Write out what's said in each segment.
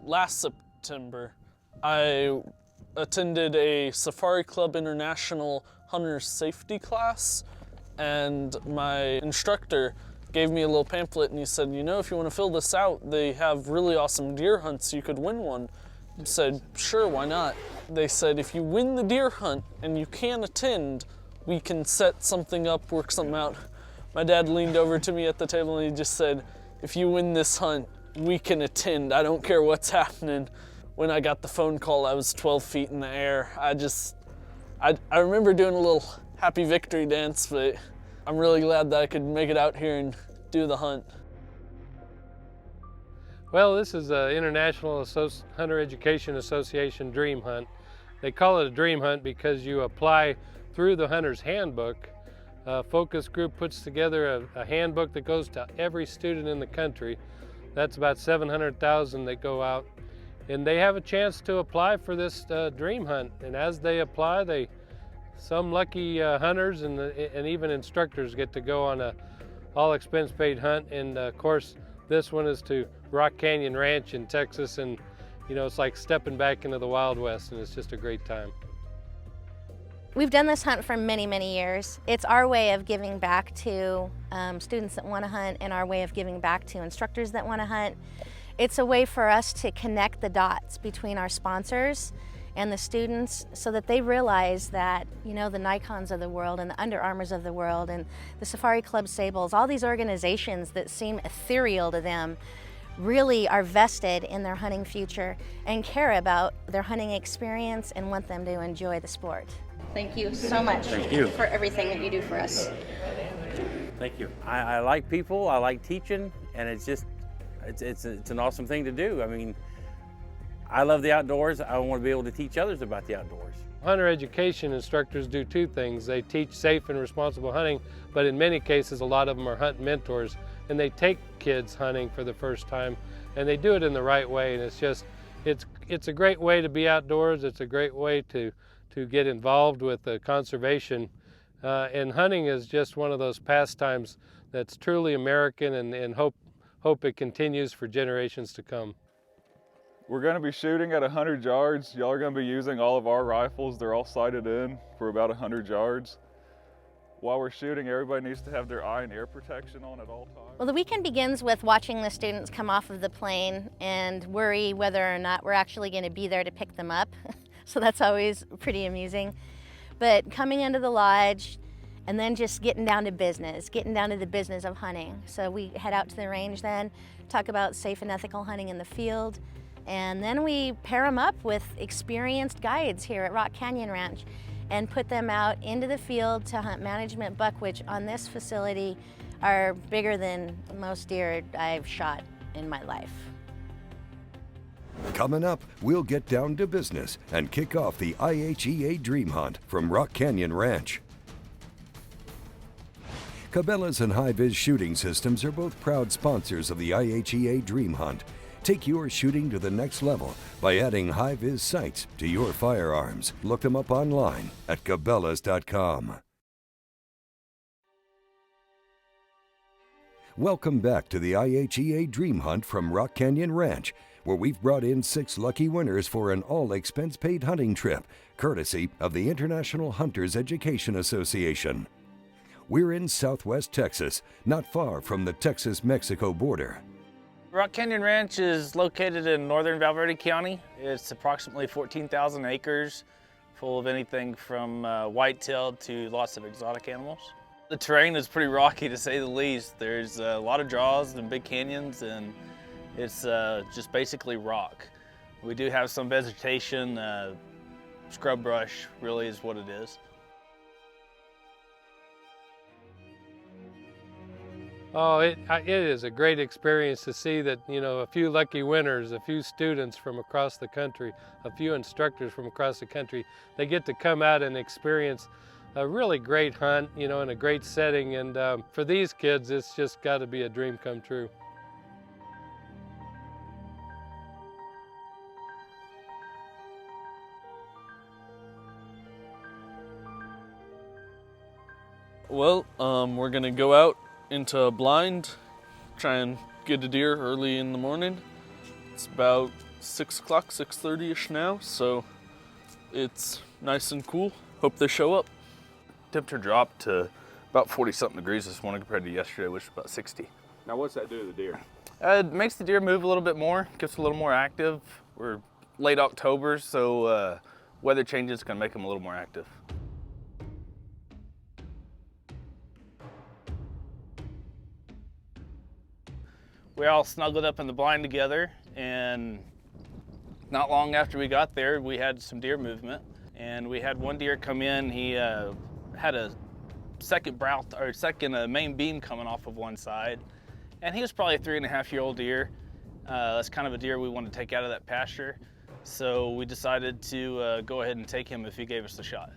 last September, I attended a Safari Club International Hunter Safety class, and my instructor gave me a little pamphlet and he said, you know, if you want to fill this out, they have really awesome deer hunts, you could win one. I said, sure, why not? They said, if you win the deer hunt and you can't attend, we can set something up, work something out. My dad leaned over to me at the table and he just said, if you win this hunt, we can attend. I don't care what's happening. When I got the phone call, I was 12 feet in the air. I remember doing a little happy victory dance, but I'm really glad that I could make it out here and do the hunt. Well, this is the International Hunter Education Association Dream Hunt. They call it a dream hunt because you apply through the hunter's handbook. A focus group puts together a handbook that goes to every student in the country. That's about 700,000 that go out. And they have a chance to apply for this dream hunt. And as they apply, some lucky hunters and even instructors get to go on a all expense paid hunt. And of course, this one is to Rock Canyon Ranch in Texas. And you know, it's like stepping back into the Wild West, and it's just a great time. We've done this hunt for many, many years. It's our way of giving back to students that want to hunt and our way of giving back to instructors that want to hunt. It's a way for us to connect the dots between our sponsors and the students so that they realize that, you know, the Nikons of the world and the Under Armours of the world and the Safari Club Sables, all these organizations that seem ethereal to them really are vested in their hunting future and care about their hunting experience and want them to enjoy the sport. Thank you so much for everything that you do for us. Thank you. I like people, I like teaching, and it's an awesome thing to do. I mean, I love the outdoors. I want to be able to teach others about the outdoors. Hunter education instructors do two things. They teach safe and responsible hunting, but in many cases, a lot of them are hunt mentors, and they take kids hunting for the first time, and they do it in the right way. And it's a great way to be outdoors. It's a great way to get involved with conservation. And hunting is just one of those pastimes that's truly American, and hope it continues for generations to come. We're going to be shooting at 100 yards. Y'all are going to be using all of our rifles. They're all sighted in for about 100 yards. While we're shooting, everybody needs to have their eye and ear protection on at all times. Well, the weekend begins with watching the students come off of the plane and worry whether or not we're actually going to be there to pick them up. So that's always pretty amusing. But coming into the lodge and then just getting down to the business of hunting. So we head out to the range then, talk about safe and ethical hunting in the field, and then we pair them up with experienced guides here at Rock Canyon Ranch and put them out into the field to hunt management buck, which on this facility are bigger than most deer I've shot in my life. Coming up, we'll get down to business and kick off the IHEA Dream Hunt from Rock Canyon Ranch. Cabela's and High-Vis Shooting Systems are both proud sponsors of the IHEA Dream Hunt. Take your shooting to the next level by adding high-vis sights to your firearms. Look them up online at Cabela's.com. Welcome back to the IHEA Dream Hunt from Rock Canyon Ranch, where we've brought in 6 lucky winners for an all-expense-paid hunting trip, courtesy of the International Hunters Education Association. We're in Southwest Texas, not far from the Texas-Mexico border. Rock Canyon Ranch is located in northern Valverde County. It's approximately 14,000 acres, full of anything from whitetail to lots of exotic animals. The terrain is pretty rocky, to say the least. There's a lot of draws and big canyons, and it's just basically rock. We do have some vegetation, scrub brush really is what it is. Oh, it is a great experience to see that, you know, a few lucky winners, a few students from across the country, a few instructors from across the country, they get to come out and experience a really great hunt, you know, in a great setting. And for these kids, it's just got to be a dream come true. Well, we're gonna go out into a blind, try and get a deer early in the morning. It's about 6 o'clock, 6:30ish now, so it's nice and cool. Hope they show up. Temperature dropped to about 40-something degrees this morning compared to yesterday, which was about 60. Now what's that do to the deer? It makes the deer move a little bit more, gets a little more active. We're late October, so weather changes can make them a little more active. We all snuggled up in the blind together, and not long after we got there, we had some deer movement. And we had one deer come in. He had a second main beam coming off of one side, and he was probably a 3.5-year-old deer. That's kind of a deer we wanted to take out of that pasture, so we decided to go ahead and take him if he gave us the shot.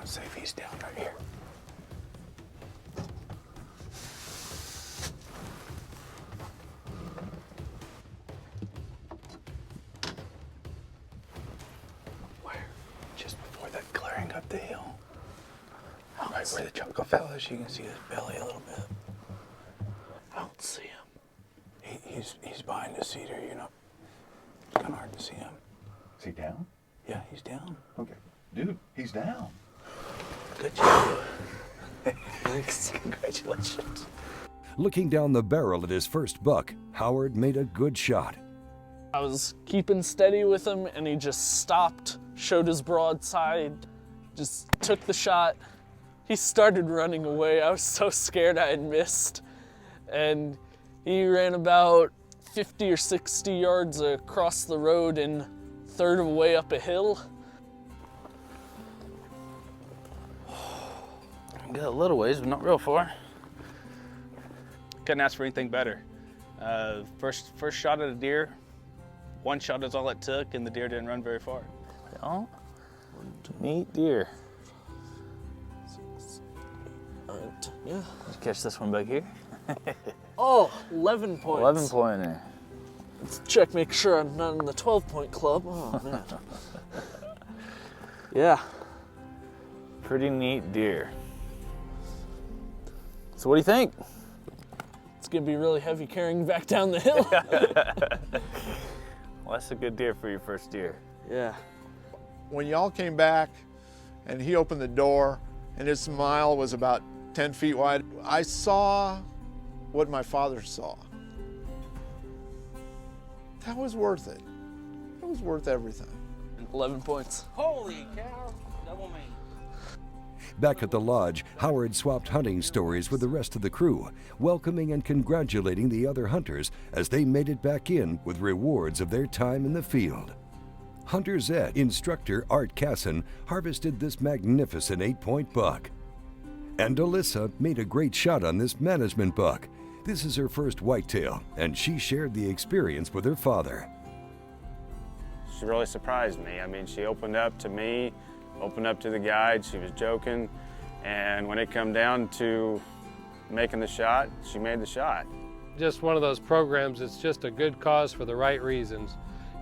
Safe, he's down right here. Where? Just before that clearing up the hill. Right where the choco fell is, you can see his belly a little bit. I don't see him. He's behind the cedar, it's kind of hard to see him. Is he down? Yeah, he's down. Okay. Dude, he's down. Good job. Thanks. Congratulations. Looking down the barrel at his first buck, Howard made a good shot. I was keeping steady with him, and he just stopped, showed his broadside, just took the shot. He started running away. I was so scared I had missed. And he ran about 50 or 60 yards across the road and third of the way up a hill. Got a little ways, but not real far. Couldn't ask for anything better. First shot at a deer, one shot is all it took, and the deer didn't run very far. Oh, neat deer. Yeah. Did you catch this one back here? Oh, 11 points. 11 pointer. Let's check, make sure I'm not in the 12-point club. Oh, man. Yeah. Pretty neat deer. So what do you think? It's gonna be really heavy carrying back down the hill. Well, that's a good deer for your first deer. Yeah. When y'all came back and he opened the door and his smile was about 10 feet wide, I saw what my father saw. That was worth it. It was worth everything. 11 points. Holy cow, double me. Back at the lodge, Howard swapped hunting stories with the rest of the crew, welcoming and congratulating the other hunters as they made it back in with rewards of their time in the field. Hunter's Ed instructor Art Casson harvested this magnificent 8-point buck. And Alyssa made a great shot on this management buck. This is her first whitetail, and she shared the experience with her father. She really surprised me. I mean, she opened up to me, opened up to the guide, she was joking, and when it come down to making the shot, she made the shot. Just one of those programs, it's just a good cause for the right reasons.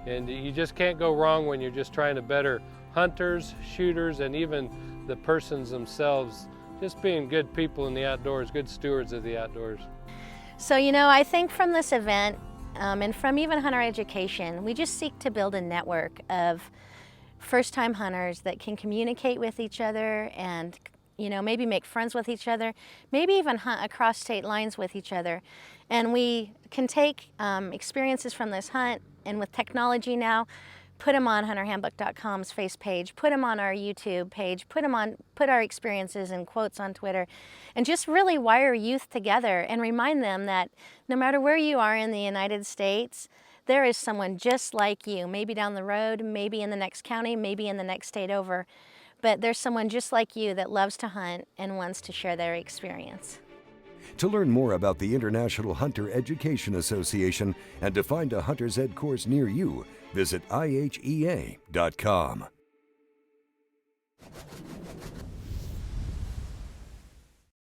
And you just can't go wrong when you're just trying to better hunters, shooters, and even the persons themselves, just being good people in the outdoors, good stewards of the outdoors. So, I think from this event, and from even hunter education, we just seek to build a network of first-time hunters that can communicate with each other and, maybe make friends with each other, maybe even hunt across state lines with each other. And we can take experiences from this hunt, and with technology now, put them on hunterhandbook.com's face page, put them on our YouTube page, put our experiences and quotes on Twitter, and just really wire youth together and remind them that no matter where you are in the United States, there is someone just like you, maybe down the road, maybe in the next county, maybe in the next state over, but there's someone just like you that loves to hunt and wants to share their experience. To learn more about the International Hunter Education Association and to find a Hunter's Ed course near you, visit ihea.com.